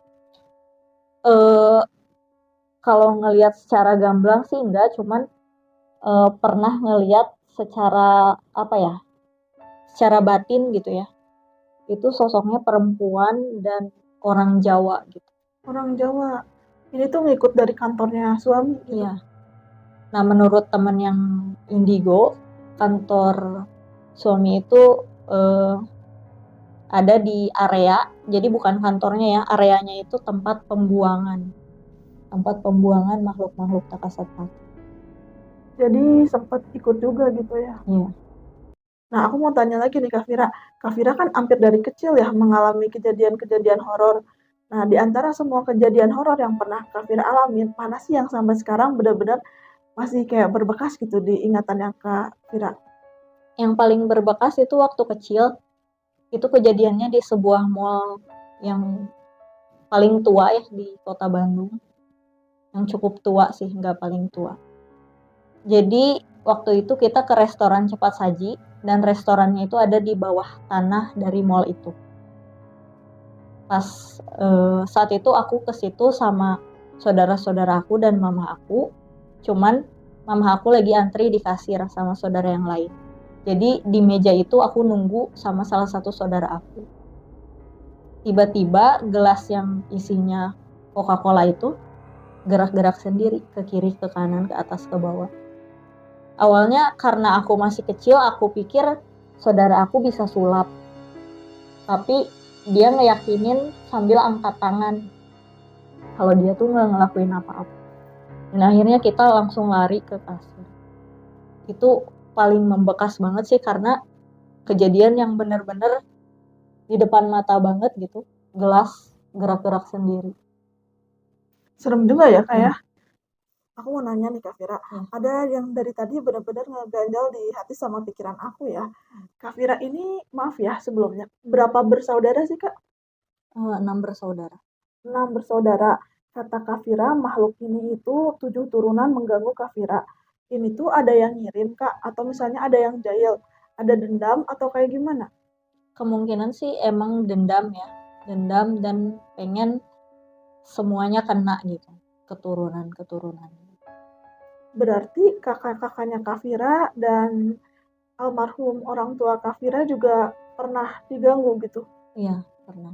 Kalau ngelihat secara gamblang sih enggak, cuman pernah ngelihat secara secara batin gitu ya. Itu sosoknya perempuan dan orang Jawa gitu. Orang Jawa. Ini tuh ngikut dari kantornya suami gitu. Iya. Nah, menurut teman yang indigo, kantor suami itu ada di area, jadi bukan kantornya ya, areanya itu tempat pembuangan makhluk-makhluk tak kasat mata. Jadi sempat ikut juga gitu ya? Iya. Nah, aku mau tanya lagi nih Kak Vira. Kak Vira kan hampir dari kecil ya mengalami kejadian-kejadian horor. Nah, di antara semua kejadian horor yang pernah Kak Vira alamin, mana sih yang sampai sekarang benar-benar masih kayak berbekas gitu di ingatan yang Kak Vira? Yang paling berbekas itu waktu kecil, itu kejadiannya di sebuah mall yang paling tua ya di kota Bandung. Yang cukup tua sih, nggak paling tua. Jadi waktu itu kita ke restoran cepat saji, dan restorannya itu ada di bawah tanah dari mall itu. Pas saat itu aku ke situ sama saudara-saudara aku dan mama aku. Cuman mama aku lagi antri di kasir sama saudara yang lain. Jadi di meja itu aku nunggu sama salah satu saudara aku. Tiba-tiba gelas yang isinya Coca-Cola itu gerak-gerak sendiri ke kiri, ke kanan, ke atas, ke bawah. Awalnya karena aku masih kecil, aku pikir saudara aku bisa sulap. Tapi dia ngeyakinin sambil angkat tangan kalau dia tuh nggak ngelakuin apa-apa. Dan akhirnya kita langsung lari ke kasir. Itu paling membekas banget sih karena kejadian yang bener-bener di depan mata banget gitu. Gelas gerak-gerak sendiri. Serem juga ya Kak ya. Aku mau nanya nih Kak Vira, Ya. ada yang dari tadi benar-benar ngeganjal di hati sama pikiran aku ya. Kak Vira ini, maaf ya sebelumnya, berapa bersaudara sih Kak? 6 bersaudara. 6 bersaudara. Kata Kak Vira, makhluk ini itu 7 turunan mengganggu Kak Vira. Ini tuh ada yang ngirim Kak, atau misalnya ada yang jahil, ada dendam atau kayak gimana? Kemungkinan sih emang dendam ya. Dendam dan pengen semuanya kena gitu. Keturunan-keturunan. Berarti kakak-kakaknya Kak Vira dan almarhum orang tua Kak Vira juga pernah diganggu gitu? Iya, pernah.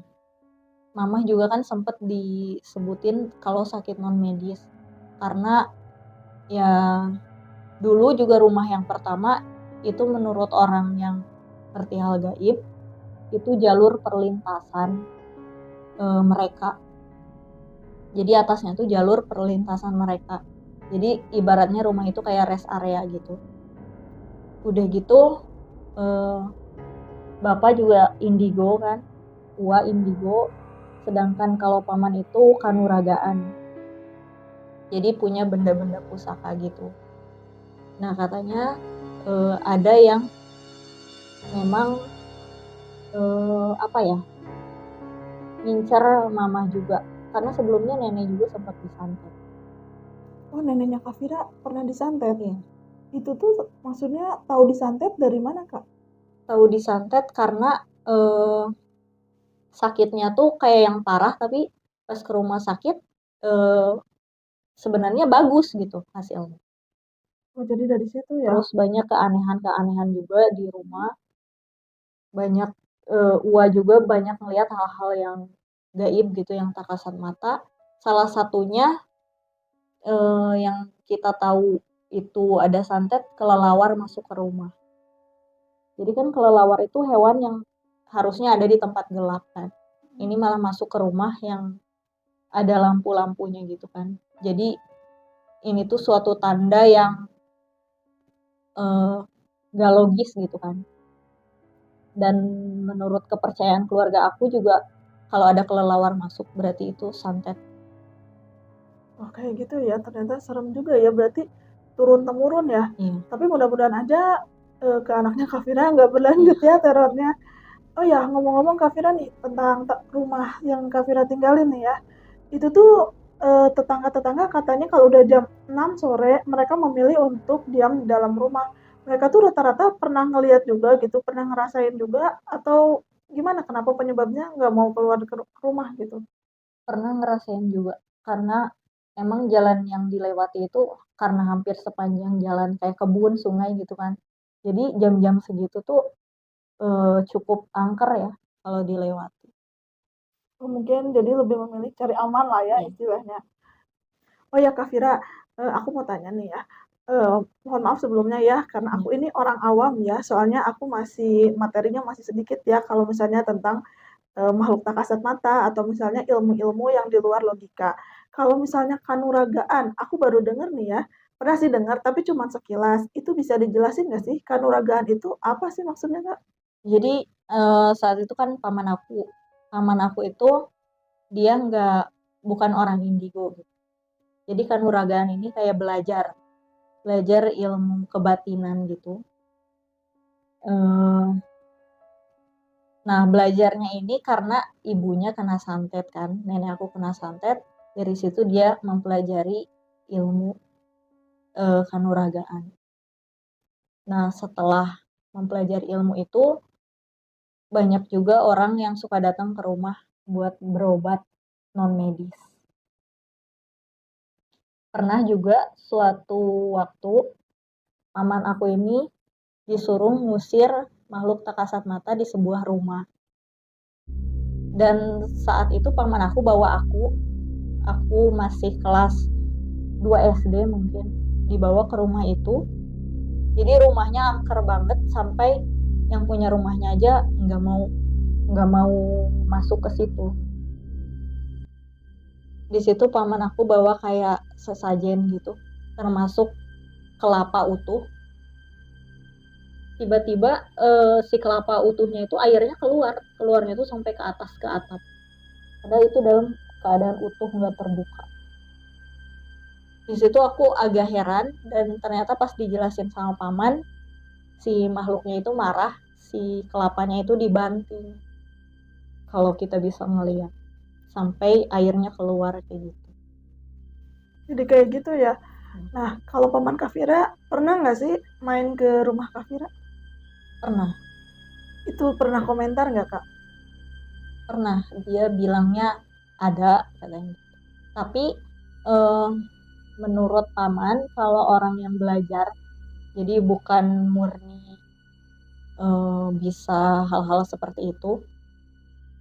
Mama juga kan sempet disebutin kalau sakit non medis. Karena ya dulu juga rumah yang pertama itu menurut orang yang ngerti hal gaib itu jalur perlintasan mereka. Jadi atasnya tuh jalur perlintasan mereka. Jadi ibaratnya rumah itu kayak rest area gitu. Udah gitu bapak juga indigo kan, Ua indigo. Sedangkan kalau paman itu kanuragaan. Jadi punya benda-benda pusaka gitu. Nah katanya ada yang memang apa ya, ngincer mama juga. Karena sebelumnya nenek juga sempat disantet. Oh, neneknya Kak Vira pernah disantet? Iya. Itu tuh maksudnya tahu disantet dari mana Kak? Tahu disantet karena sakitnya tuh kayak yang parah tapi pas ke rumah sakit sebenarnya bagus gitu hasilnya. Oh, jadi dari situ ya? Terus banyak keanehan-keanehan juga di rumah. Banyak Ua juga banyak ngelihat hal-hal yang gaib gitu yang tak kasat mata. Salah satunya yang kita tahu itu ada santet kelelawar masuk ke rumah. Jadi kan kelelawar itu hewan yang harusnya ada di tempat gelap kan. Ini malah masuk ke rumah yang ada lampu-lampunya gitu kan. Jadi ini tuh suatu tanda yang gak logis gitu kan. Dan menurut kepercayaan keluarga aku juga kalau ada kelelawar masuk berarti itu santet. Oh, kayak gitu ya. Ternyata serem juga ya. Berarti turun-temurun ya. Iya. Tapi mudah-mudahan aja ke anaknya Kak Vira nggak berlanjut ya terornya. Oh ya, ngomong-ngomong Kak Vira nih tentang rumah yang Kak Vira tinggalin nih ya. Itu tuh tetangga-tetangga katanya kalau udah jam 6 sore mereka memilih untuk diam di dalam rumah. Mereka tuh rata-rata pernah ngelihat juga gitu, pernah ngerasain juga atau gimana? Kenapa penyebabnya nggak mau keluar ke rumah gitu? Pernah ngerasain juga karena emang jalan yang dilewati itu karena hampir sepanjang jalan kayak kebun, sungai gitu kan. Jadi jam-jam segitu tuh cukup angker ya kalau dilewati. Oh, mungkin jadi lebih memilih cari aman lah ya Iya. istilahnya. Oh ya Kak Vira, aku mau tanya nih ya. Mohon maaf sebelumnya ya, karena Iya. aku ini orang awam ya, soalnya aku masih materinya masih sedikit ya kalau misalnya tentang makhluk tak kasat mata atau misalnya ilmu-ilmu yang di luar logika. Kalau misalnya kanuragaan, aku baru dengar nih ya, pernah sih dengar tapi cuma sekilas. Itu bisa dijelasin nggak sih kanuragaan itu apa sih maksudnya Kak? Jadi saat itu kan paman aku itu dia bukan orang indigo gitu. Jadi kanuragaan ini kayak belajar ilmu kebatinan gitu. Eh, Nah, belajarnya ini karena ibunya kena santet kan, nenek aku kena santet, dari situ dia mempelajari ilmu kanuragaan. Nah, setelah mempelajari ilmu itu, banyak juga orang yang suka datang ke rumah buat berobat non medis. Pernah juga suatu waktu paman aku ini disuruh ngusir makhluk tak kasat mata di sebuah rumah. Dan saat itu paman aku bawa aku masih kelas 2 SD mungkin, dibawa ke rumah itu. Jadi rumahnya angker banget sampai yang punya rumahnya aja nggak mau masuk ke situ. Di situ paman aku bawa kayak sesajen gitu, termasuk kelapa utuh. Tiba-tiba si kelapa utuhnya itu airnya keluarnya tuh sampai ke atas ke atap. Padahal itu dalam keadaan utuh nggak terbuka. Di situ aku agak heran dan ternyata pas dijelasin sama paman, si makhluknya itu marah, si kelapanya itu dibanting. Kalau kita bisa ngelihat sampai airnya keluar kayak gitu. Jadi kayak gitu ya. Nah, kalau paman Kafira pernah nggak sih main ke rumah Kafira? Pernah, Itu pernah komentar nggak Kak? pernah dia bilangnya ada katanya. Tapi eh, menurut paman kalau orang yang belajar, jadi bukan murni bisa hal-hal seperti itu,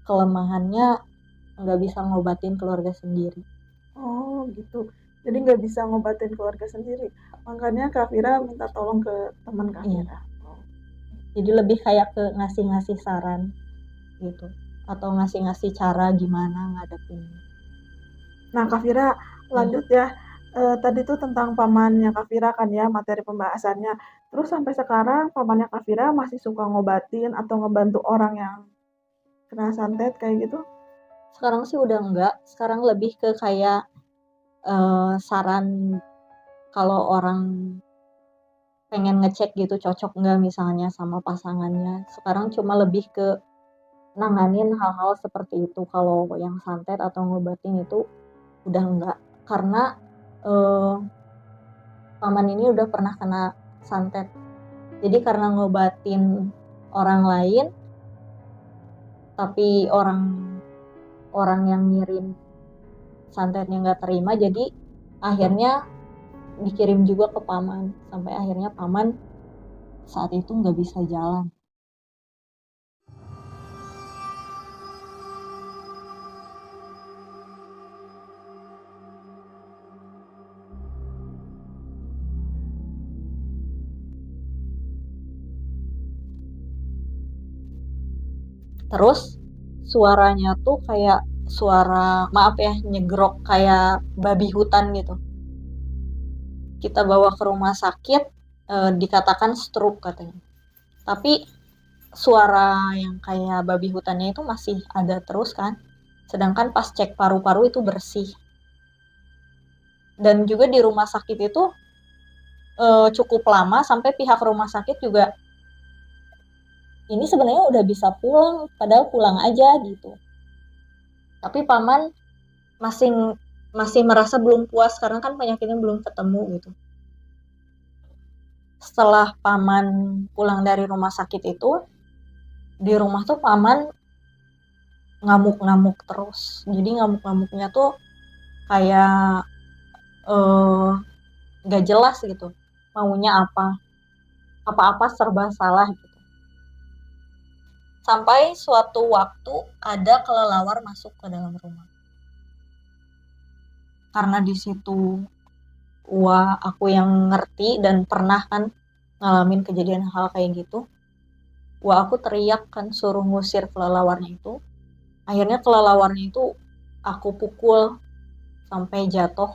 kelemahannya nggak bisa ngobatin keluarga sendiri. Oh gitu. Jadi nggak bisa ngobatin keluarga sendiri. Makanya Kafira minta tolong ke teman Kafira. Jadi lebih kayak ke ngasih-ngasih saran gitu, atau ngasih-ngasih cara gimana ngadepinnya. Nah Kafira lanjut ya. Tadi tuh tentang pamannya Kafira kan ya materi pembahasannya. Terus sampai sekarang pamannya Kafira masih suka ngobatin atau ngebantu orang yang kena santet kayak gitu? Sekarang sih udah enggak, sekarang lebih ke kayak saran kalau orang pengen ngecek gitu cocok nggak misalnya sama pasangannya. Sekarang cuma lebih ke nanganin hal-hal seperti itu. Kalau yang santet atau ngobatin itu udah enggak, karena paman ini udah pernah kena santet. Jadi karena ngobatin orang lain, tapi orang yang ngirim santetnya nggak terima, jadi akhirnya dikirim juga ke paman. Sampai akhirnya paman saat itu nggak bisa jalan. Terus suaranya tuh kayak suara, maaf ya, nyegrok kayak babi hutan gitu. Kita bawa ke rumah sakit, dikatakan stroke katanya. Tapi suara yang kayak babi hutannya itu masih ada terus kan. Sedangkan pas cek paru-paru itu bersih. Dan juga di rumah sakit itu cukup lama sampai pihak rumah sakit juga ini sebenarnya udah bisa pulang, padahal pulang aja gitu. Tapi paman masih masih merasa belum puas karena kan penyakitnya belum ketemu gitu. Setelah paman pulang dari rumah sakit itu, di rumah tuh paman ngamuk-ngamuk terus. Jadi ngamuk-ngamuknya tuh kayak nggak jelas gitu. Maunya apa-apa serba salah gitu. Sampai suatu waktu ada kelelawar masuk ke dalam rumah. Karena di situ wah aku yang ngerti dan pernah kan ngalamin kejadian hal kayak gitu. Wah aku teriak kan suruh ngusir kelelawarnya itu. Akhirnya kelelawarnya itu aku pukul sampai jatuh.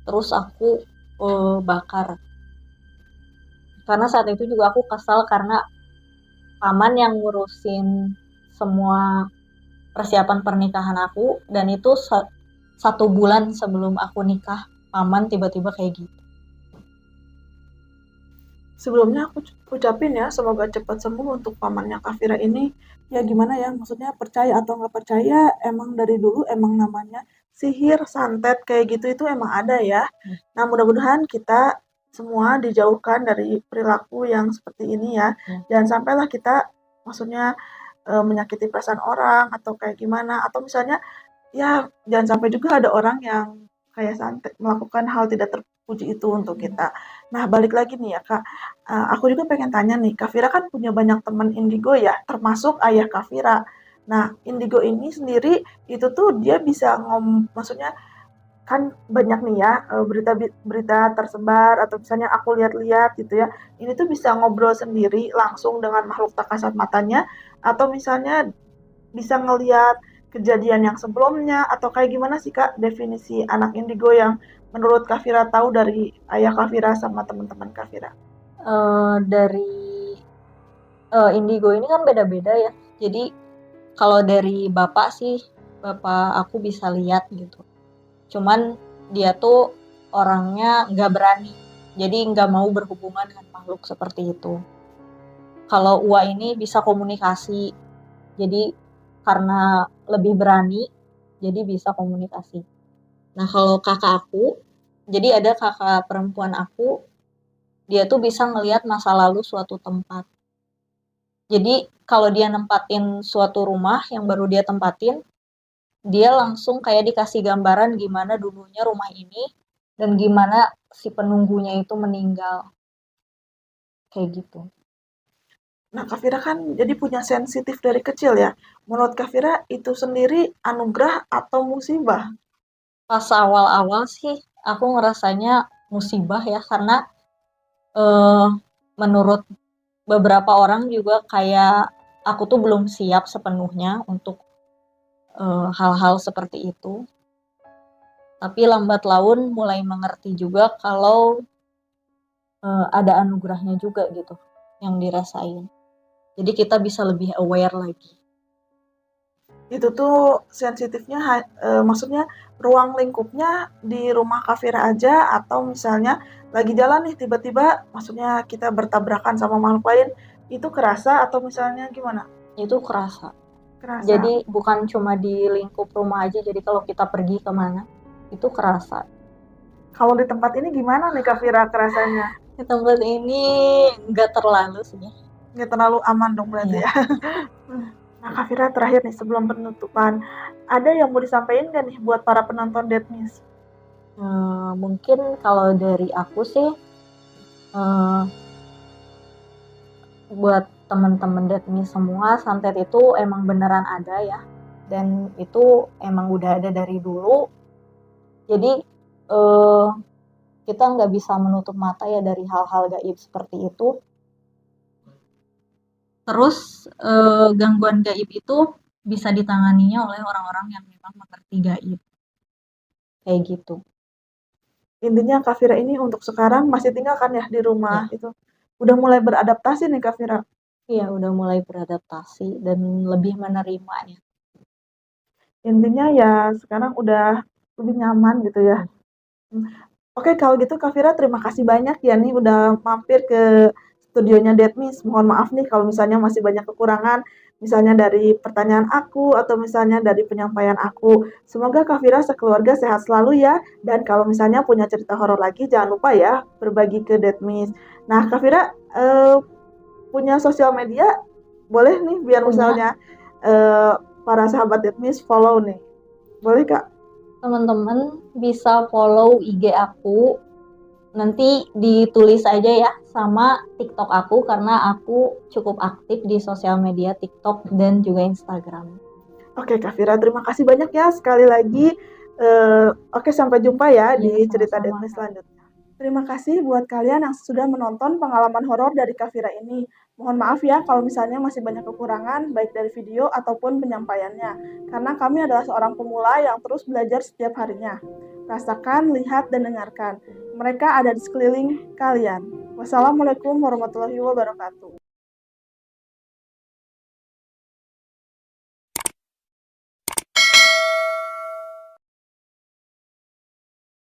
Terus aku bakar. Karena saat itu juga aku kesal karena paman yang ngurusin semua persiapan pernikahan aku, dan itu 1 bulan sebelum aku nikah paman tiba-tiba kayak gitu. Sebelumnya aku ucapin ya semoga cepat sembuh untuk pamannya Kafira ini. Ya gimana ya, maksudnya percaya atau nggak percaya, emang dari dulu emang namanya sihir, santet kayak gitu itu emang ada ya. Nah mudah-mudahan kita semua dijauhkan dari perilaku yang seperti ini ya. Jangan sampailah kita maksudnya menyakiti perasaan orang atau kayak gimana, atau misalnya ya jangan sampai juga ada orang yang kayak santai melakukan hal tidak terpuji itu untuk kita. Nah, balik lagi nih ya, Kak, aku juga pengen tanya nih, Kak Vira kan punya banyak teman indigo ya, termasuk ayah Kak Vira. Nah, indigo ini sendiri itu tuh dia bisa maksudnya kan banyak nih ya berita tersebar atau misalnya aku lihat-lihat gitu ya, ini tuh bisa ngobrol sendiri langsung dengan makhluk tak kasat matanya atau misalnya bisa ngelihat kejadian yang sebelumnya atau kayak gimana sih Kak definisi anak indigo yang menurut Kak Vira tahu dari ayah Kak Vira sama teman-teman Kak Vira? Dari indigo ini kan beda-beda ya. Jadi kalau dari bapak sih, bapak aku bisa lihat gitu. Cuman dia tuh orangnya nggak berani. Jadi nggak mau berhubungan dengan makhluk seperti itu. Kalau Ua ini bisa komunikasi. Jadi karena lebih berani, jadi bisa komunikasi. Nah kalau kakak aku, jadi ada kakak perempuan aku, dia tuh bisa ngelihat masa lalu suatu tempat. Jadi kalau dia nempatin suatu rumah yang baru dia tempatin, dia langsung kayak dikasih gambaran gimana dulunya rumah ini dan gimana si penunggunya itu meninggal. Kayak gitu. Nah, Kak Vira kan jadi punya sensitif dari kecil ya. Menurut Kak Vira itu sendiri anugerah atau musibah? Pas awal-awal sih aku ngerasanya musibah ya karena eh, menurut beberapa orang juga kayak aku tuh belum siap sepenuhnya untuk hal-hal seperti itu. Tapi lambat laun mulai mengerti juga kalau ada anugerahnya juga gitu yang dirasain. Jadi kita bisa lebih aware lagi. Itu tuh sensitifnya maksudnya ruang lingkupnya di rumah Kak Vira aja atau misalnya lagi jalan nih tiba-tiba maksudnya kita bertabrakan sama makhluk lain, itu kerasa atau misalnya gimana? Itu kerasa. Kerasa. Jadi bukan cuma di lingkup rumah aja, jadi kalau kita pergi kemana, itu kerasa. Kalau di tempat ini gimana nih Kak Vira kerasanya? Di tempat ini nggak terlalu sih. Nggak terlalu aman dong berarti Iya. ya. Nah Kak Vira terakhir nih sebelum penutupan, ada yang mau disampaikan nggak nih buat para penonton Dead Miss? Mungkin kalau dari aku sih, eh, buat teman-teman Deadmi semua, santet itu emang beneran ada ya. Dan itu emang udah ada dari dulu. Jadi eh, kita nggak bisa menutup mata ya dari hal-hal gaib seperti itu. Terus gangguan gaib itu bisa ditanganinya oleh orang-orang yang memang mengerti gaib. Kayak gitu. Intinya Kak Vira ini untuk sekarang masih tinggal kan ya di rumah Ya. itu. Udah mulai beradaptasi nih Kak Vira. Iya, udah mulai beradaptasi dan lebih menerimanya. Intinya ya sekarang udah lebih nyaman gitu ya. Oke, kalau gitu Kak Vira terima kasih banyak ya nih udah mampir ke studionya Dead Miss. Mohon maaf nih kalau misalnya masih banyak kekurangan, misalnya dari pertanyaan aku atau misalnya dari penyampaian aku. Semoga Kak Vira sekeluarga sehat selalu ya. Dan kalau misalnya punya cerita horor lagi, jangan lupa ya berbagi ke Dead Miss. Nah, Kak Vira punya sosial media, boleh nih biar Punya. misalnya para sahabat Dead Miss follow nih. Boleh Kak? Teman-teman bisa follow IG aku, nanti ditulis aja ya sama TikTok aku karena aku cukup aktif di sosial media TikTok dan juga Instagram. Oke Kak Vira, terima kasih banyak ya sekali lagi. Oke, sampai jumpa ya di Iya, cerita Dead sama-sama. Miss selanjutnya. Terima kasih buat kalian yang sudah menonton pengalaman horor dari Kak Vira ini. Mohon maaf ya kalau misalnya masih banyak kekurangan baik dari video ataupun penyampaiannya. Karena kami adalah seorang pemula yang terus belajar setiap harinya. Rasakan, lihat, dan dengarkan. Mereka ada di sekeliling kalian. Wassalamualaikum warahmatullahi wabarakatuh.